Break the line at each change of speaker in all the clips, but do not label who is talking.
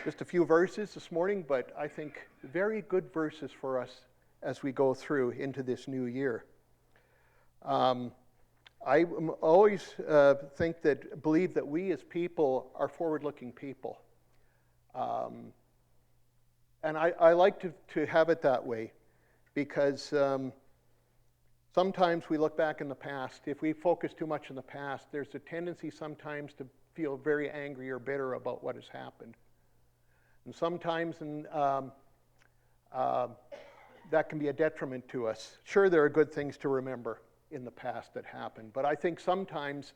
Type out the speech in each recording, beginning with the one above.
Just a few verses this morning, but I think very good verses for us as we go through into this new year. I always believe that we as people are forward-looking people. And I like to have it that way because sometimes we look back in the past. If we focus too much in the past, there's a tendency sometimes to feel very angry or bitter about what has happened. And sometimes that can be a detriment to us. Sure, there are good things to remember in the past that happened, but I think sometimes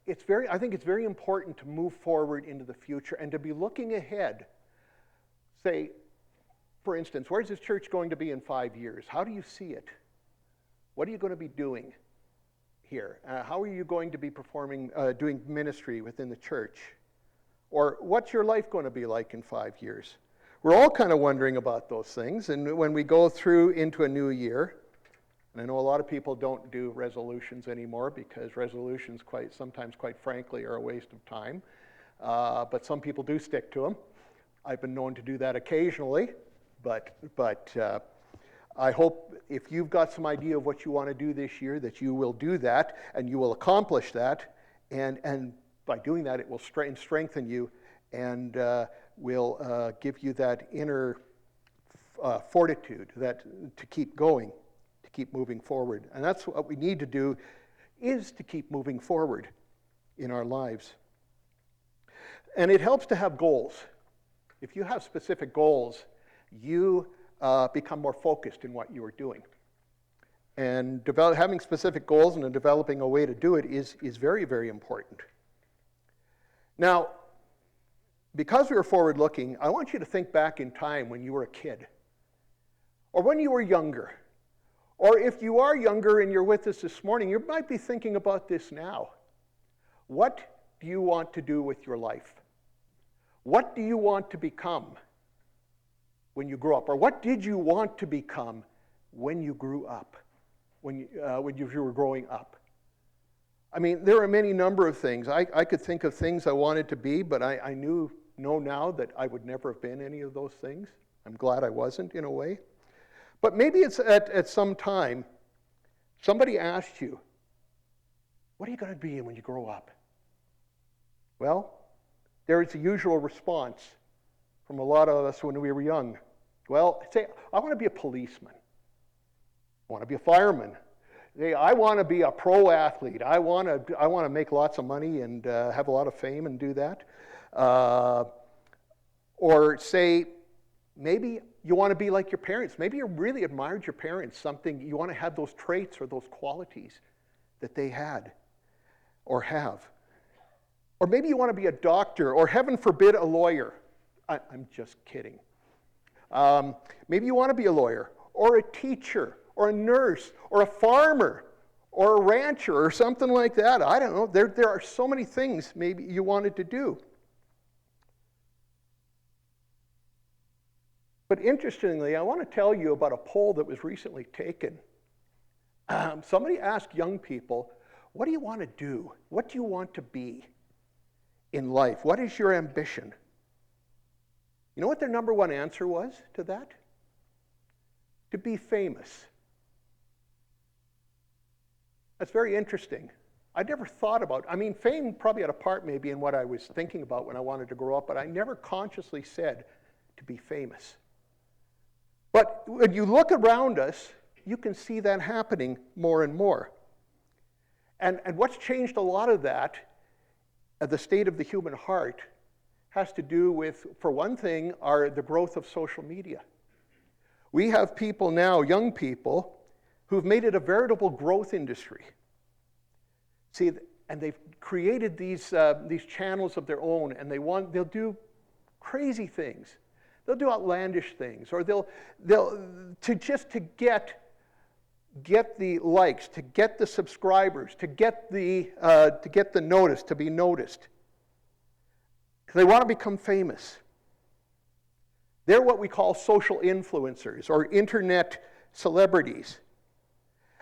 it's very important to move forward into the future and to be looking ahead. Say, for instance, where's this church going to be in 5 years? How do you see it? What are you going to be doing here? How are you going to be performing, doing ministry within the church? Or what's your life going to be like in 5 years? We're all kind of wondering about those things, and when we go through into a new year, and I know a lot of people don't do resolutions anymore because resolutions sometimes, quite frankly, are a waste of time, but some people do stick to them. I've been known to do that occasionally, but I hope if you've got some idea of what you want to do this year, that you will do that, and you will accomplish that, and by doing that, it will strengthen you and will give you that inner fortitude to keep going, to keep moving forward. And that's what we need to do, is to keep moving forward in our lives. And it helps to have goals. If you have specific goals, you become more focused in what you are doing. And having specific goals and developing a way to do it is very, very important. Now, because we are forward-looking, I want you to think back in time when you were a kid, or when you were younger, or if you are younger and you're with us this morning, you might be thinking about this now. What do you want to do with your life? What do you want to become when you grow up? Or what did you want to become when you grew up, when you were growing up? I mean, there are many number of things. I could think of things I wanted to be, but I know now that I would never have been any of those things. I'm glad I wasn't, in a way. But maybe it's at some time, somebody asked you, what are you going to be when you grow up? Well, there is the usual response from a lot of us when we were young. Well, say, I want to be a policeman. I want to be a fireman. I want to be a pro athlete. I want to make lots of money and have a lot of fame and do that. Or say, maybe you want to be like your parents. Maybe you really admired your parents, something you want to have those traits or those qualities that they had or have. Or maybe you want to be a doctor, or heaven forbid, a lawyer. I'm just kidding. Maybe you want to be a lawyer, or a teacher, or a nurse, or a farmer, or a rancher, or something like that. I don't know. There are so many things maybe you wanted to do. But interestingly, I want to tell you about a poll that was recently taken. Somebody asked young people, what do you want to do? What do you want to be in life? What is your ambition? You know what their number one answer was to that? To be famous. That's very interesting. I never thought about, fame probably had a part maybe in what I was thinking about when I wanted to grow up, but I never consciously said to be famous. But when you look around us, you can see that happening more and more. And what's changed a lot of that, the state of the human heart, has to do with, for one thing, the growth of social media. We have people now, young people, who've made it a veritable growth industry. See, and they've created these channels of their own, and they'll do crazy things. They'll do outlandish things, or they'll get the likes, to get the subscribers, to get the notice, to be noticed. They want to become famous. They're what we call social influencers or internet celebrities.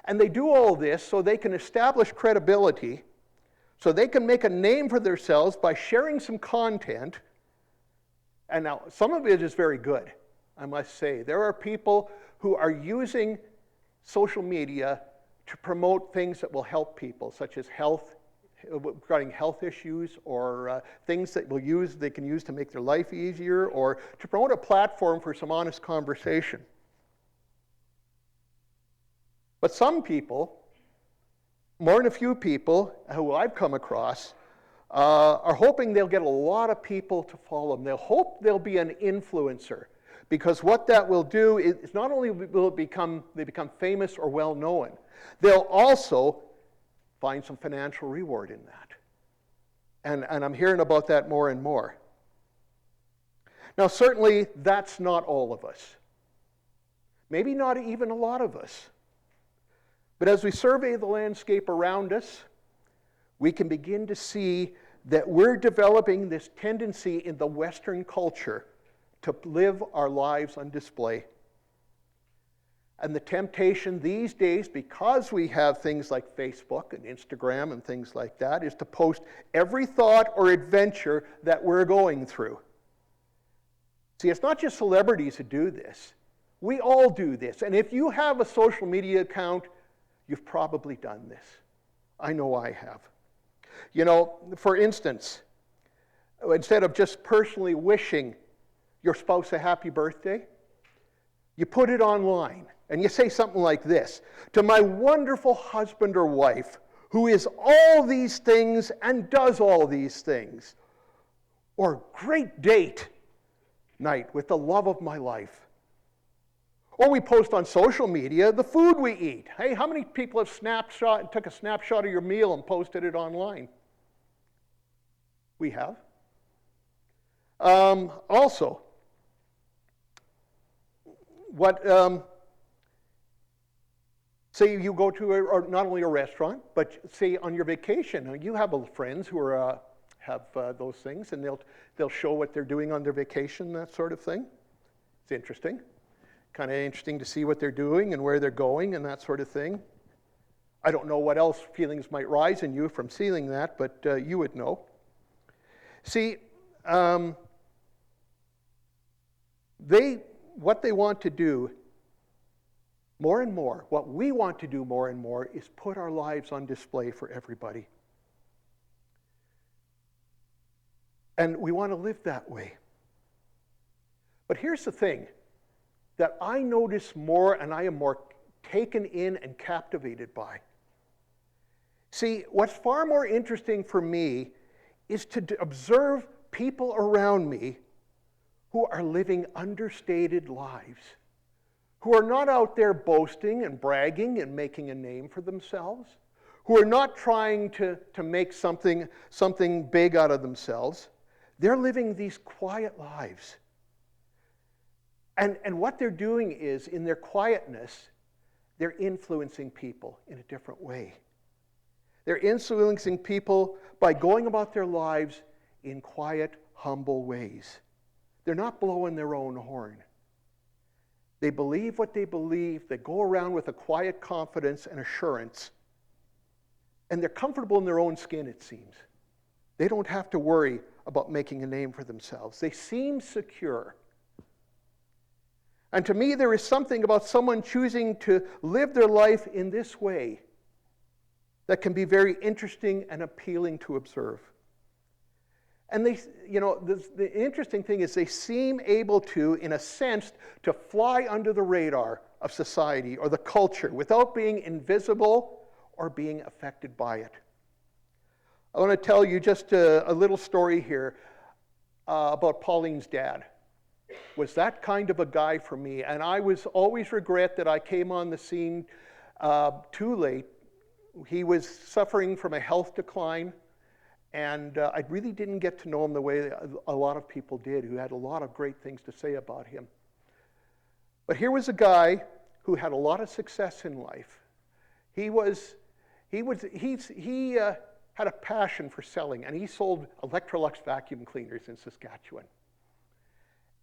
And they do all this so they can establish credibility, so they can make a name for themselves by sharing some content And now, some of it is very good, I must say. There are people who are using social media to promote things that will help people, such as health, regarding health issues, or things that they can use to make their life easier, or to promote a platform for some honest conversation. But some people, more than a few people who I've come across, are hoping they'll get a lot of people to follow them. They'll hope they'll be an influencer, because what that will do is not only will they become famous or well known, they'll also find some financial reward in that. And I'm hearing about that more and more. Now, certainly that's not all of us. Maybe not even a lot of us. But as we survey the landscape around us, we can begin to see that we're developing this tendency in the Western culture to live our lives on display. And the temptation these days, because we have things like Facebook and Instagram and things like that, is to post every thought or adventure that we're going through. See, it's not just celebrities who do this. We all do this. And if you have a social media account, you've probably done this. I know I have. You know, for instance, instead of just personally wishing your spouse a happy birthday, you put it online and you say something like this: "To my wonderful husband or wife who is all these things and does all these things," or "great date night with the love of my life." Or we post on social media the food we eat. Hey, how many people have took a snapshot of your meal and posted it online? We have. Also, say you go to not only a restaurant, but say on your vacation, you have friends who have those things, and they'll show what they're doing on their vacation, that sort of thing. It's interesting. Kind of interesting to see what they're doing and where they're going and that sort of thing. I don't know what else feelings might rise in you from seeing that, but you would know. See, what they want to do more and more, what we want to do more and more, is put our lives on display for everybody. And we want to live that way. But here's the thing that I notice more, and I am more taken in and captivated by. See, what's far more interesting for me is to observe people around me who are living understated lives, who are not out there boasting and bragging and making a name for themselves, who are not trying to make something big out of themselves. They're living these quiet lives. And what they're doing is, in their quietness, they're influencing people in a different way. They're influencing people by going about their lives in quiet, humble ways. They're not blowing their own horn. They believe what they believe. They go around with a quiet confidence and assurance. And they're comfortable in their own skin, it seems. They don't have to worry about making a name for themselves. They seem secure. And to me, there is something about someone choosing to live their life in this way that can be very interesting and appealing to observe. And the interesting thing is they seem able to, in a sense, to fly under the radar of society or the culture without being invisible or being affected by it. I want to tell you just a little story here about Pauline's dad. Was that kind of a guy for me, and I always regret that I came on the scene too late. He was suffering from a health decline, and I really didn't get to know him the way a lot of people did, who had a lot of great things to say about him. But here was a guy who had a lot of success in life. He had a passion for selling, and he sold Electrolux vacuum cleaners in Saskatchewan.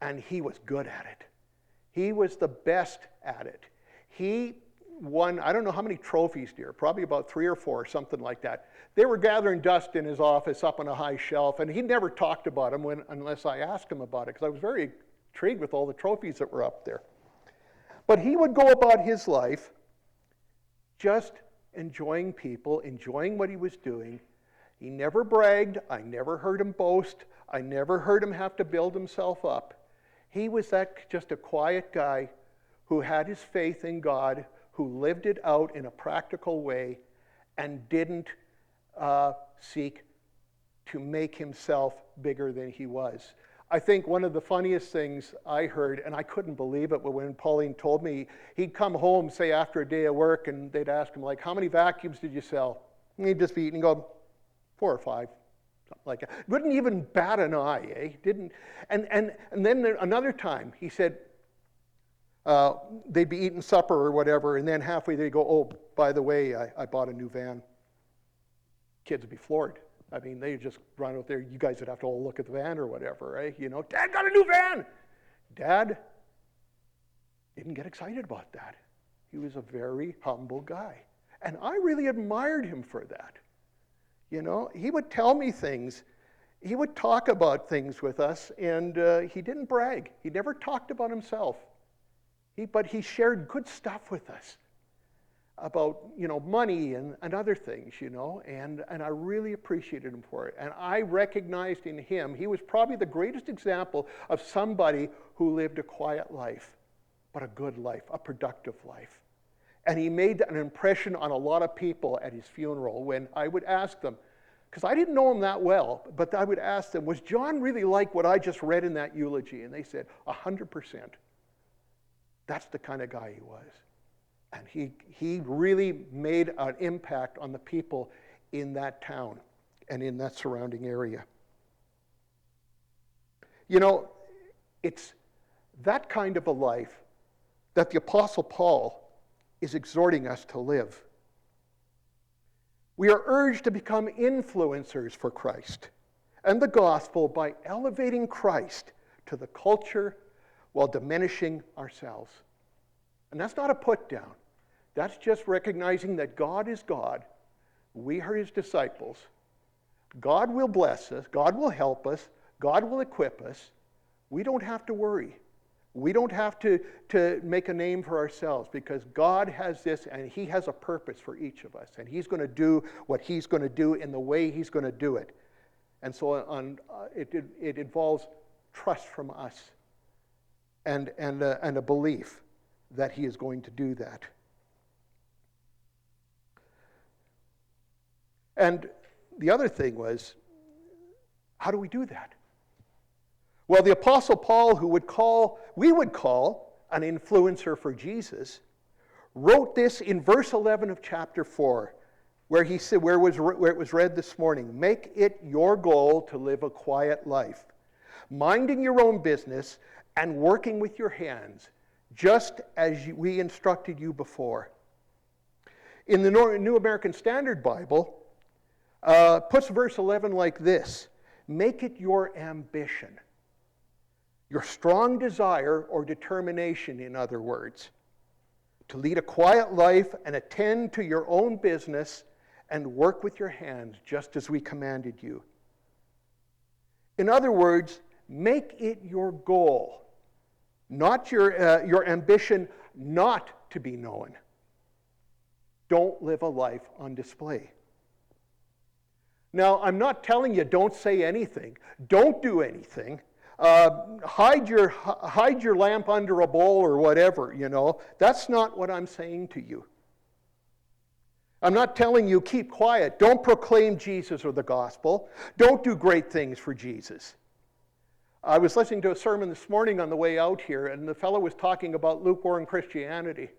And he was good at it. He was the best at it. He won, I don't know how many trophies, dear, probably about 3 or 4, something like that. They were gathering dust in his office up on a high shelf, and he never talked about them unless I asked him about it, because I was very intrigued with all the trophies that were up there. But he would go about his life just enjoying people, enjoying what he was doing. He never bragged. I never heard him boast. I never heard him have to build himself up. He was just a quiet guy who had his faith in God, who lived it out in a practical way, and didn't seek to make himself bigger than he was. I think one of the funniest things I heard, and I couldn't believe it, but when Pauline told me, he'd come home, say after a day of work, and they'd ask him, like, how many vacuums did you sell? And he'd just be eating and go, 4 or 5, something like that. Wouldn't even bat an eye, eh? Didn't. And then another time, he said, they'd be eating supper or whatever, and then halfway they'd go, oh, by the way, I bought a new van. Kids would be floored. I mean, they just run out there. You guys would have to all look at the van or whatever, right? You know, Dad got a new van. Dad didn't get excited about that. He was a very humble guy. And I really admired him for that. You know, he would tell me things. He would talk about things with us, and he didn't brag. He never talked about himself. But he shared good stuff with us about, you know, money and other things, you know, and I really appreciated him for it. And I recognized in him, he was probably the greatest example of somebody who lived a quiet life, but a good life, a productive life. And he made an impression on a lot of people at his funeral when I would ask them, because I didn't know him that well, but I would ask them, was John really like what I just read in that eulogy? And they said, 100%. That's the kind of guy he was. And he really made an impact on the people in that town and in that surrounding area. You know, it's that kind of a life that the Apostle Paul is exhorting us to live. We are urged to become influencers for Christ and the gospel by elevating Christ to the culture while diminishing ourselves. And that's not a put down. That's just recognizing that God is God. We are his disciples. God will bless us. God will help us. God will equip us. We don't have to worry. We don't have to make a name for ourselves, because God has this, and he has a purpose for each of us. And he's going to do what he's going to do in the way he's going to do it. And so it involves trust from us and a belief that he is going to do that. And the other thing was, how do we do that? Well, the Apostle Paul, who we would call an influencer for Jesus, wrote this in verse 11 of chapter 4, where he said, where it was read this morning, make it your goal to live a quiet life, minding your own business and working with your hands, just as we instructed you before. In the New American Standard Bible, puts verse 11 like this: make it your ambition, your strong desire or determination, in other words, to lead a quiet life and attend to your own business and work with your hands, just as we commanded you. In other words, make it your goal, not your ambition not to be known. Don't live a life on display. Now, I'm not telling you don't say anything, don't do anything, hide your lamp under a bowl or whatever, you know. That's not what I'm saying to you. I'm not telling you keep quiet, don't proclaim Jesus or the gospel, don't do great things for Jesus. I was listening to a sermon this morning on the way out here, and the fellow was talking about lukewarm Christianity.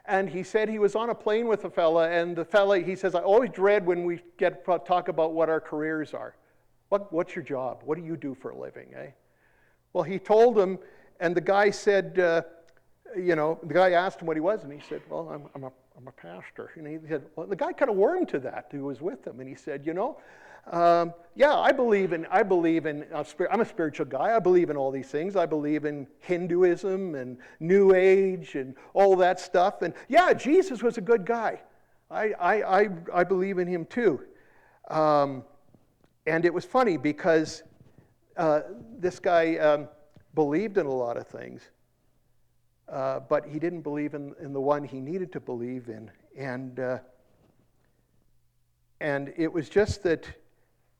And he said he was on a plane with a fella, and the fella, he says, I always dread when we talk about what our careers are. What's your job? What do you do for a living, eh? Well, he told him, and the guy said, the guy asked him what he was, and he said, well, I'm a pastor. And he said, well, the guy kind of warmed to that, who was with him, and he said, Yeah, I believe in, I'm a spiritual guy. I believe in all these things. I believe in Hinduism and New Age and all that stuff. And yeah, Jesus was a good guy. I believe in him too. And it was funny because this guy believed in a lot of things, but he didn't believe in the one he needed to believe in. And it was just that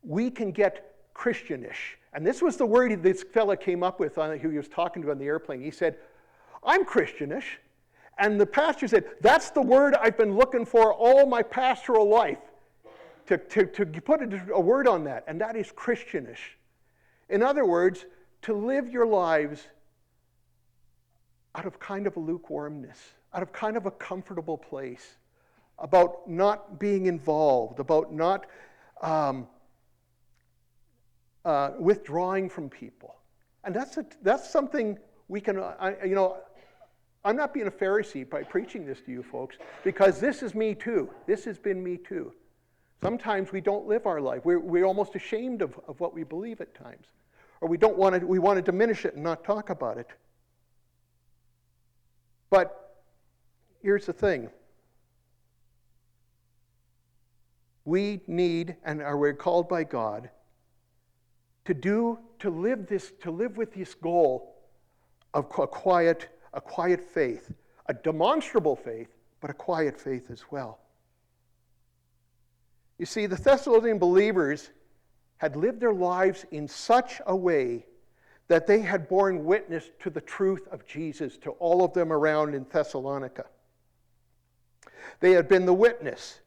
we can get Christianish. And this was the word this fella came up with who he was talking to on the airplane. He said, I'm Christianish. And the pastor said, that's the word I've been looking for all my pastoral life, to put a word on that, and that is Christianish. In other words, to live your lives out of kind of a lukewarmness, out of kind of a comfortable place, about not being involved, about not withdrawing from people. And that's something we can, I'm not being a Pharisee by preaching this to you folks, because this is me too. This has been me too. Sometimes we don't live our life. We're almost ashamed of what we believe at times. Or we want to diminish it and not talk about it. But here's the thing. We need, and we're called by God to live with this goal of a quiet faith, a demonstrable faith, but a quiet faith as well. You see, the Thessalonian believers had lived their lives in such a way that they had borne witness to the truth of Jesus to all of them around in Thessalonica. They had been the witness,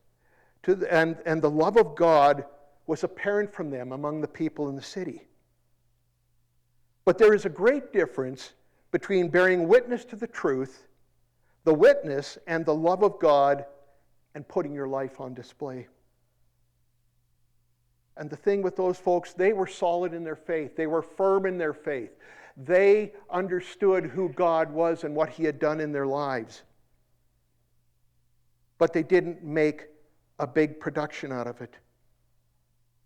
and the love of God was apparent from them among the people in the city. But there is a great difference between bearing witness to the truth, the witness, and the love of God, and putting your life on display. And the thing with those folks, they were solid in their faith. They were firm in their faith. They understood who God was and what he had done in their lives. But they didn't make a big production out of it.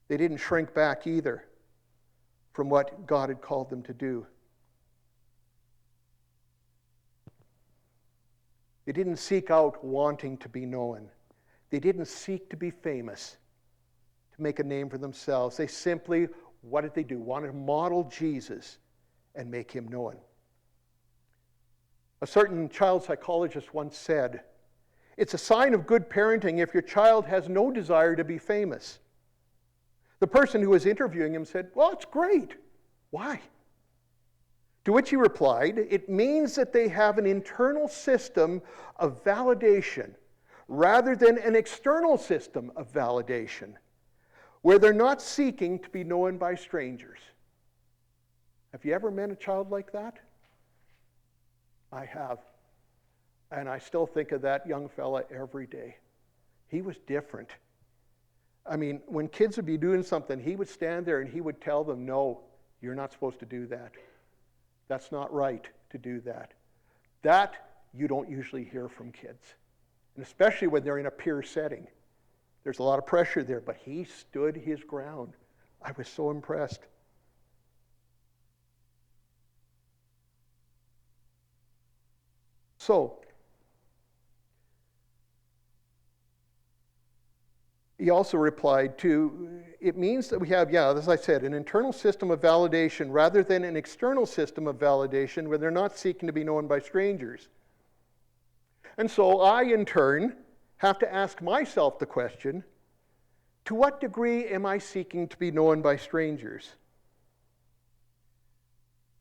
They didn't shrink back either from what God had called them to do. They didn't seek out wanting to be known. They didn't seek to be famous, to make a name for themselves. They simply, what did they do? Wanted to model Jesus and make him known. A certain child psychologist once said, it's a sign of good parenting if your child has no desire to be famous. The person who was interviewing him said, well, it's great. Why? To which he replied, it means that they have an internal system of validation rather than an external system of validation, where they're not seeking to be known by strangers. Have you ever met a child like that? I have. And I still think of that young fella every day. He was different. I mean, when kids would be doing something, he would stand there and he would tell them, no, you're not supposed to do that. That's not right to do that. That you don't usually hear from kids. And especially when they're in a peer setting. There's a lot of pressure there, but he stood his ground. I was so impressed. So, he also replied to, it means that we have, as I said, an internal system of validation rather than an external system of validation where they're not seeking to be known by strangers. And so I, in turn, have to ask myself the question, to what degree am I seeking to be known by strangers?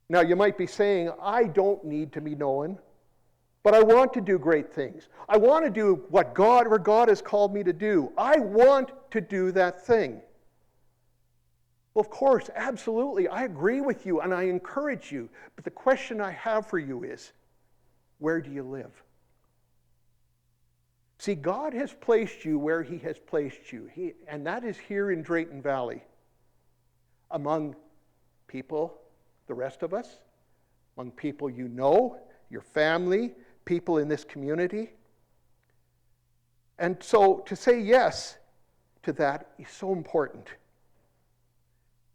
Now, you might be saying, I don't need to be known, but I want to do great things. I want to do what God has called me to do. I want to do that thing. Well, of course, absolutely, I agree with you and I encourage you. But the question I have for you is, where do you live? See, God has placed you where he has placed you. And that is here in Drayton Valley. Among people, the rest of us, among people you know, your family, people in this community. And so to say yes to that is so important.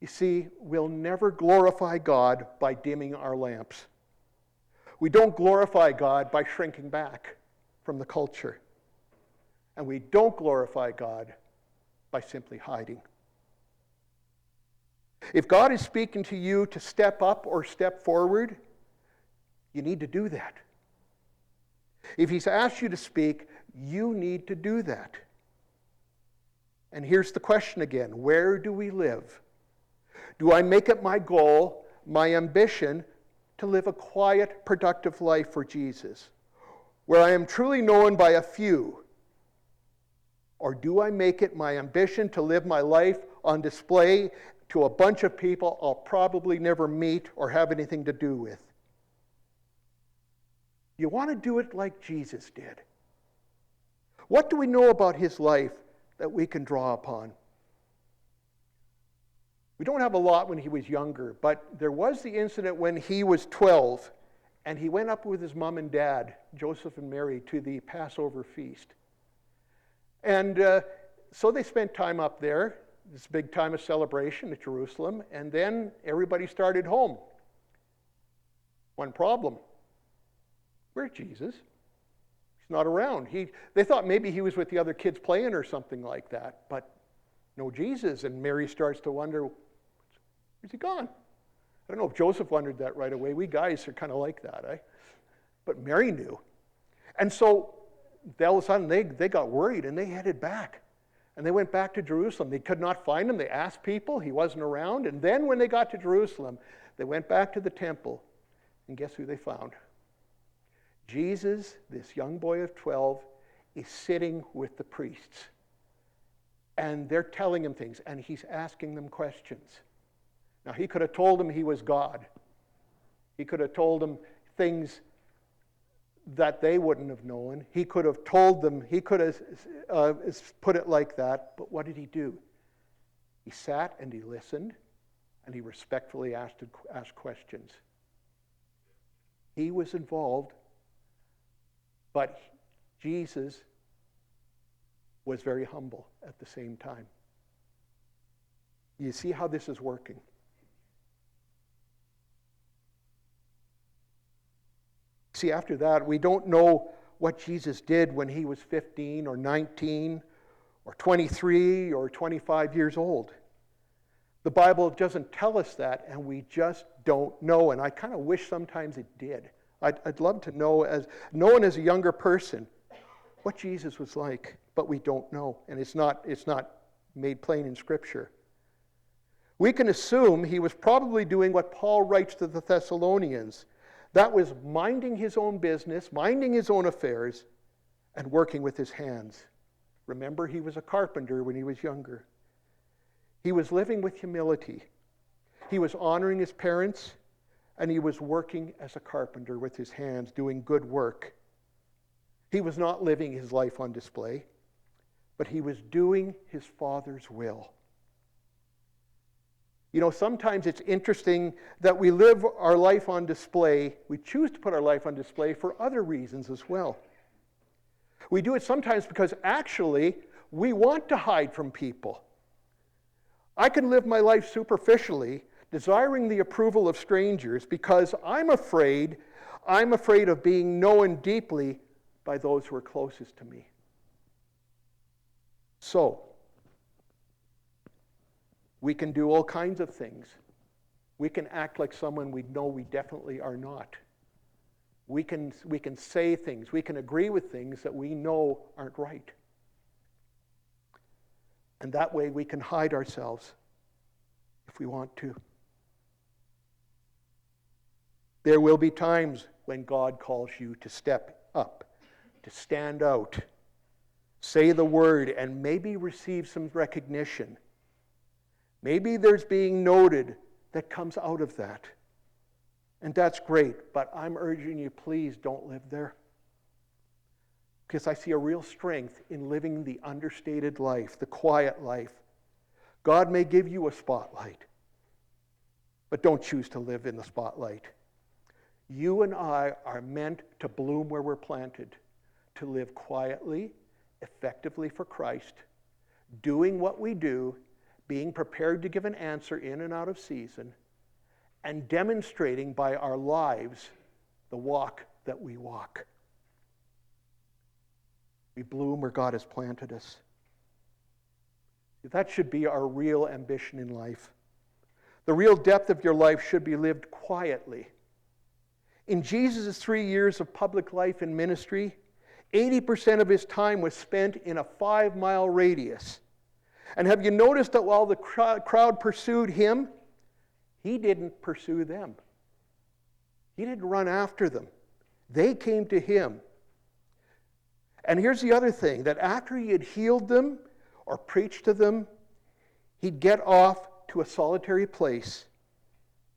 You see, we'll never glorify God by dimming our lamps. We don't glorify God by shrinking back from the culture. And we don't glorify God by simply hiding. If God is speaking to you to step up or step forward, you need to do that. If He's asked you to speak, you need to do that. And here's the question again: where do we live? Do I make it my goal, my ambition, to live a quiet, productive life for Jesus, where I am truly known by a few? Or do I make it my ambition to live my life on display to a bunch of people I'll probably never meet or have anything to do with? You want to do it like Jesus did. What do we know about His life that we can draw upon? We don't have a lot when He was younger, but there was the incident when He was 12, and He went up with His mom and dad, Joseph and Mary, to the Passover feast. And so they spent time up there, this big time of celebration at Jerusalem, and then everybody started home. One problem: where's Jesus? He's not around. They thought maybe He was with the other kids playing or something like that, but no Jesus. And Mary starts to wonder, where's He gone? I don't know if Joseph wondered that right away. We guys are kind of like that, eh? But Mary knew. And so all of a sudden they got worried and they headed back. And they went back to Jerusalem. They could not find Him. They asked people. He wasn't around. And then when they got to Jerusalem, they went back to the temple. And guess who they found? Jesus, this young boy of 12, is sitting with the priests. And they're telling Him things, and He's asking them questions. Now, He could have told them He was God. He could have told them things that they wouldn't have known. He could have told them, He could have put it like that, but what did He do? He sat and He listened, and He respectfully asked questions. He was involved, but Jesus was very humble at the same time. You see how this is working? See, after that, we don't know what Jesus did when He was 15 or 19 or 23 or 25 years old. The Bible doesn't tell us that, and we just don't know. And I kind of wish sometimes it did. I'd love to know, as a younger person, what Jesus was like, but we don't know, and it's not made plain in Scripture. We can assume He was probably doing what Paul writes to the Thessalonians. That was minding His own business, minding His own affairs, and working with His hands. Remember, he was a carpenter when he was younger. He was living with humility. He was honoring his parents, and he was working as a carpenter with his hands, doing good work. He was not living his life on display, but he was doing his Father's will. You know, sometimes it's interesting that we live our life on display. We choose to put our life on display for other reasons as well. We do it sometimes because actually we want to hide from people. I can live my life superficially, desiring the approval of strangers because I'm afraid of being known deeply by those who are closest to me. So, we can do all kinds of things. We can act like someone we know we definitely are not. We can say things, we can agree with things that we know aren't right. And that way we can hide ourselves if we want to. There will be times when God calls you to step up, to stand out, say the word, and maybe receive some recognition. Maybe there's being noted that comes out of that. And that's great, but I'm urging you, please don't live there. Because I see a real strength in living the understated life, the quiet life. God may give you a spotlight, but don't choose to live in the spotlight. You and I are meant to bloom where we're planted, to live quietly, effectively for Christ, doing what we do, being prepared to give an answer in and out of season, and demonstrating by our lives the walk that we walk. We bloom where God has planted us. That should be our real ambition in life. The real depth of your life should be lived quietly. In Jesus' 3 years of public life and ministry, 80% of his time was spent in a 5-mile radius. And have you noticed that while the crowd pursued him, he didn't pursue them. He didn't run after them. They came to him. And here's the other thing, that after he had healed them or preached to them, he'd get off to a solitary place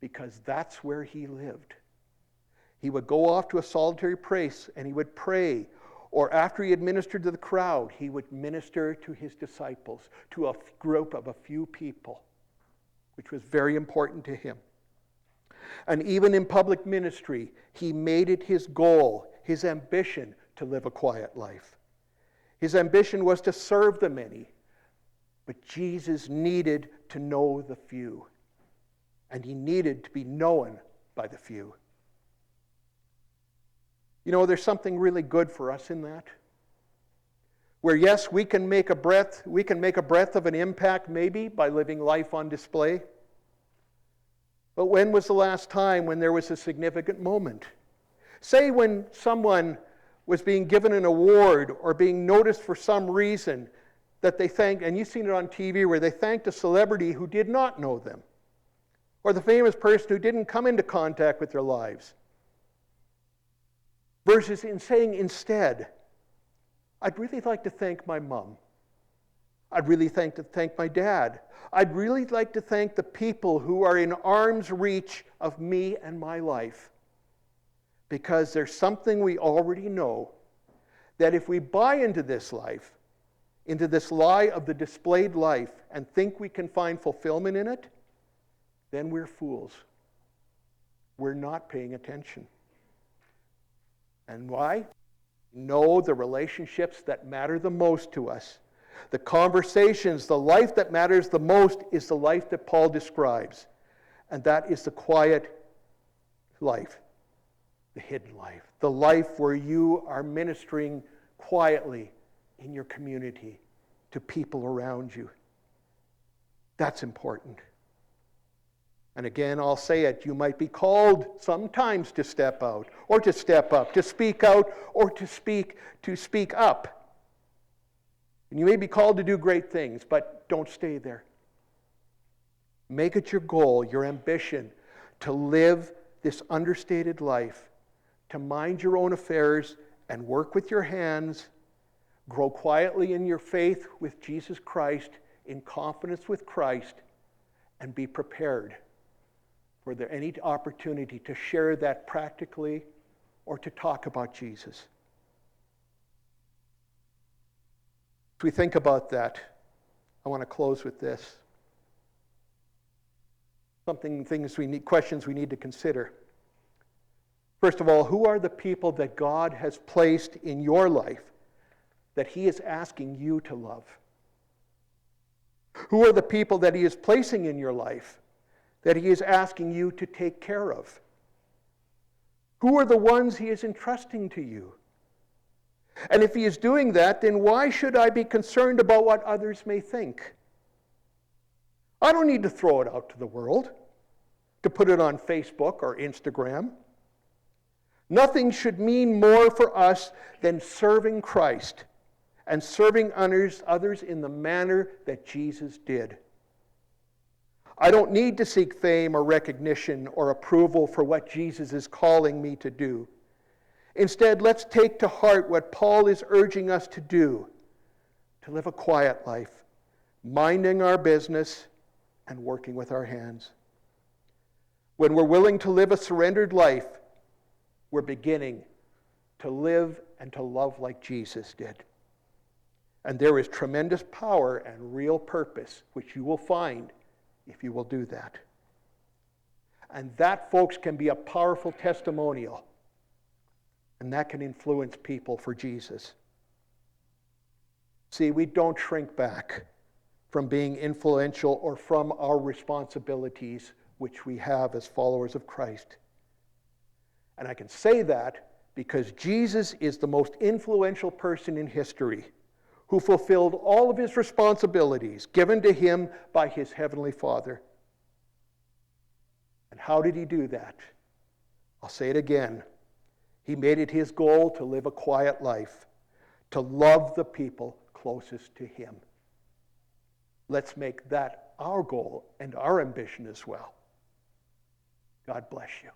because that's where he lived. He would go off to a solitary place and he would pray. Or after he had ministered to the crowd, he would minister to his disciples, to a group of a few people, which was very important to him. And even in public ministry, he made it his goal, his ambition, to live a quiet life. His ambition was to serve the many, but Jesus needed to know the few, and he needed to be known by the few. You know, there's something really good for us in that. Where yes, we can make a breath of an impact maybe by living life on display. But when was the last time when there was a significant moment? Say when someone was being given an award or being noticed for some reason that they thanked, and you've seen it on TV where they thanked a celebrity who did not know them, or the famous person who didn't come into contact with their lives. Versus in saying instead, I'd really like to thank my mom. I'd really like to thank my dad. I'd really like to thank the people who are in arm's reach of me and my life. Because there's something we already know, that if we buy into this life, into this lie of the displayed life, and think we can find fulfillment in it, then we're fools. We're not paying attention. And why? Know the relationships that matter the most to us. The conversations, the life that matters the most is the life that Paul describes. And that is the quiet life, the hidden life, the life where you are ministering quietly in your community to people around you. That's important. And again, I'll say it, you might be called sometimes to step out, or to step up, to speak out, or to speak up. And you may be called to do great things, but don't stay there. Make it your goal, your ambition, to live this understated life, to mind your own affairs and work with your hands, grow quietly in your faith with Jesus Christ, in confidence with Christ, and be prepared for any opportunity to share that practically or to talk about Jesus. As we think about that, I want to close with this. Questions we need to consider. First of all, who are the people that God has placed in your life that he is asking you to love? Who are the people that he is placing in your life that he is asking you to take care of? Who are the ones he is entrusting to you? And if he is doing that, then why should I be concerned about what others may think? I don't need to throw it out to the world, to put it on Facebook or Instagram. Nothing should mean more for us than serving Christ and serving others in the manner that Jesus did. I don't need to seek fame or recognition or approval for what Jesus is calling me to do. Instead, let's take to heart what Paul is urging us to do, to live a quiet life, minding our business and working with our hands. When we're willing to live a surrendered life, we're beginning to live and to love like Jesus did. And there is tremendous power and real purpose, which you will find if you will do that. And that, folks, can be a powerful testimonial. And that can influence people for Jesus. See, we don't shrink back from being influential or from our responsibilities which we have as followers of Christ. And I can say that because Jesus is the most influential person in history who fulfilled all of his responsibilities given to him by his heavenly Father. And how did he do that? I'll say it again. He made it his goal to live a quiet life, to love the people closest to him. Let's make that our goal and our ambition as well. God bless you.